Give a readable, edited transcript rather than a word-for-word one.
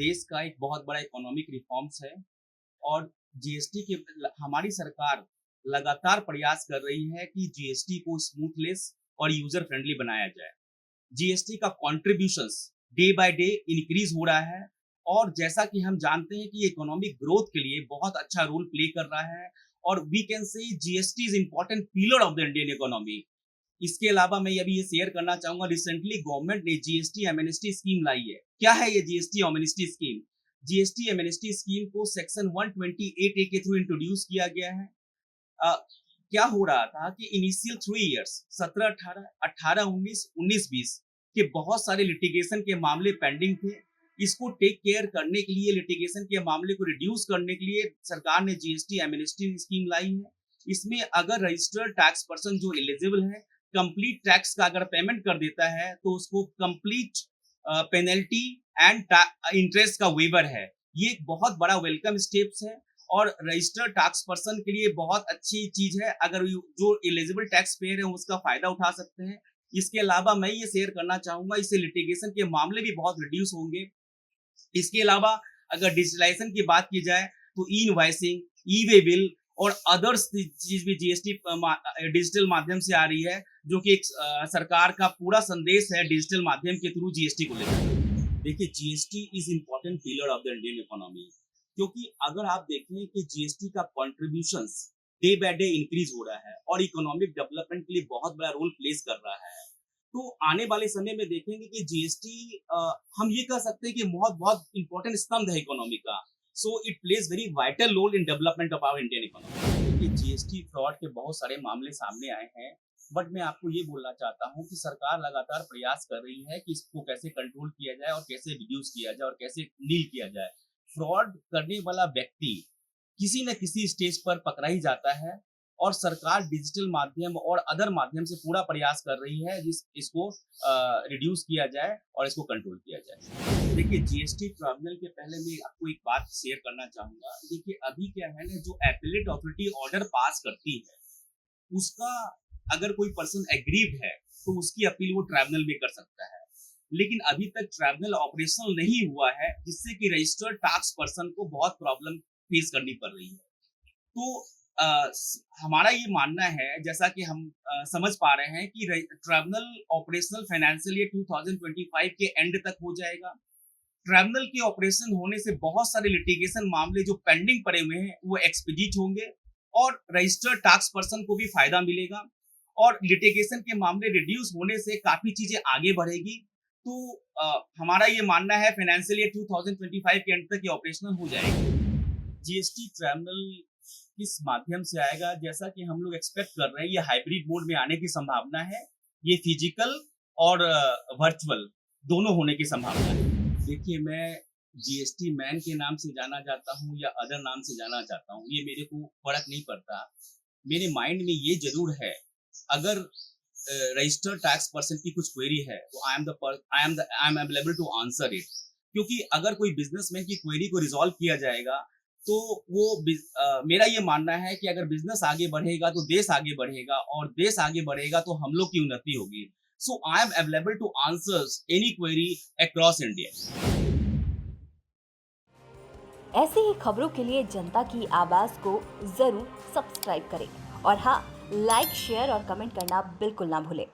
देश का एक बहुत बड़ा इकोनॉमिक रिफॉर्म्स है और जीएसटी के हमारी सरकार लगातार प्रयास कर रही है कि जीएसटी को स्मूथलेस और यूजर फ्रेंडली बनाया जाए। जीएसटी का contributions day by day increase हो रहा है और जैसा कि हम जानते हैं कि इकोनॉमिक ग्रोथ के लिए बहुत अच्छा रोल प्ले कर रहा है और we can say GST is important pillar of the Indian economy. इसके अलावा मैं अभी ये शेयर करना चाहूंगा, रिसेंटली गवर्नमेंट ने जीएसटी एमनेस्टी स्कीम लाई है। क्या है ये GST amnesty scheme? GST amnesty scheme को सेक्शन 128A के थ्रू इंट्रोड्यूस किया गया है। अ, क्या हो रहा था कि इनिशियल 3 इयर्स 17-18, 18-19, 19-20 के बहुत सारे लिटिगेशन के मामले पेंडिंग थे। इसको टेक केयर करने के लिए, लिटिगेशन के मामले को रिड्यूस करने के लिए सरकार ने जीएसटी एमनेस्टी स्कीम लाई है। इसमें अगर रजिस्टर्ड टैक्स पर्सन जो एलिजिबल है, कंप्लीट टैक्स का अगर पेमेंट कर देता है तो उसको कंप्लीट पेनल्टी एंड इंटरेस्ट का वेवर है। ये एक बहुत बड़ा वेलकम स्टेप्स है और रजिस्टर्ड टैक्स पर्सन के लिए बहुत अच्छी चीज है। अगर जो एलिजिबल टैक्स पेयर है उसका फायदा उठा सकते हैं। इसके अलावा मैं ये शेयर करना चाहूंगा, इससे लिटिगेशन के मामले भी बहुत रिड्यूस होंगे। इसके अलावा अगर डिजिटलाइजेशन की बात की जाए तो ई इनवॉइसिंग, ई वे बिल और अदर्स चीज भी जीएसटी डिजिटल माध्यम से आ रही है, जो कि एक सरकार का पूरा संदेश है डिजिटल माध्यम के थ्रू जीएसटी को लेकर। देखिए, GST is important pillar of the Indian economy, क्योंकि अगर आप देखें कि जीएसटी का contributions day by day increase हो रहा है और इकोनॉमिक डेवलपमेंट के लिए बहुत बड़ा रोल प्लेस कर रहा है। तो आने वाले समय में देखेंगे कि जीएसटी हम ये कह सकते हैं कि बहुत बहुत इंपॉर्टेंट स्तंभ है इकोनॉमी का। So it plays very vital role in development of our Indian economy. देखिए, जीएसटी फ्रॉड के बहुत सारे मामले सामने आए हैं, बट मैं आपको ये बोलना चाहता हूँ कि सरकार लगातार प्रयास कर रही है कि इसको कैसे कंट्रोल किया जाए और कैसे रिड्यूस किया जाए और कैसे डील किया जाए। फ्रॉड करने वाला व्यक्ति किसी न किसी स्टेज पर पकड़ा ही जाता है और सरकार डिजिटल माध्यम और अदर माध्यम से पूरा प्रयास कर रही है इसको रिड्यूस किया जाए और इसको कंट्रोल किया जाए। देखिए, जीएसटी ट्रिब्यूनल के पहले मैं आपको एक बात शेयर करना चाहूंगा। देखिए, अभी क्या है ना, जो एपेलेट अथॉरिटी ऑर्डर पास करती है उसका अगर कोई पर्सन एग्रीव है तो उसकी अपील वो ट्रिब्यूनल में कर सकता है, लेकिन अभी तक ट्रिब्यूनल ऑपरेशनल नहीं हुआ है, जिससे कि रजिस्टर्ड टैक्स पर्सन को बहुत प्रॉब्लम फेस करनी पड़ रही है। तो हमारा ये मानना है, जैसा कि हम समझ पा रहे हैं कि ट्रिब्यूनल ऑपरेशनल फाइनेंशियल ईयर 2025 के एंड तक हो जाएगा। ट्रिब्यूनल के ऑपरेशन होने से बहुत सारे लिटिगेशन मामले जो पेंडिंग पड़े हुए हैं वो एक्सपीडिट होंगे और रजिस्टर्ड टैक्स पर्सन को भी फायदा मिलेगा और लिटिगेशन के मामले रिड्यूस होने से काफी चीजें आगे बढ़ेगी। तो हमारा ये मानना है फाइनेंशियल ईयर 2025 के एंड तक ये ऑपरेशनल हो जाएगी। जीएसटी ट्रिब्यूनल किस माध्यम से आएगा, जैसा कि हम लोग एक्सपेक्ट कर रहे हैं, ये हाइब्रिड मोड में आने की संभावना है। ये फिजिकल और वर्चुअल दोनों होने की संभावना है। देखिए, मैं जीएसटी मैन के नाम से जाना जाता हूँ या अदर नाम से जाना चाहता हूँ, ये मेरे को फर्क नहीं पड़ता। मेरे माइंड में ये जरूर है, अगर रजिस्टर्ड टैक्स पर्सन की कुछ क्वेरी है तो I am available to answer it. क्योंकि अगर कोई बिजनेसमैन की क्वेरी को रिजॉल्व किया जाएगा तो वो मेरा ये मानना है कि अगर बिजनेस आगे बढ़ेगा तो देश आगे बढ़ेगा और देश आगे बढ़ेगा तो हम लोग की उन्नति होगी। So I am available to answers any query across India. ऐसे ही खबरों के लिए जनता की आवाज को जरूर सब्सक्राइब करें और हाँ, लाइक, शेयर और कमेंट करना बिल्कुल ना भूलें।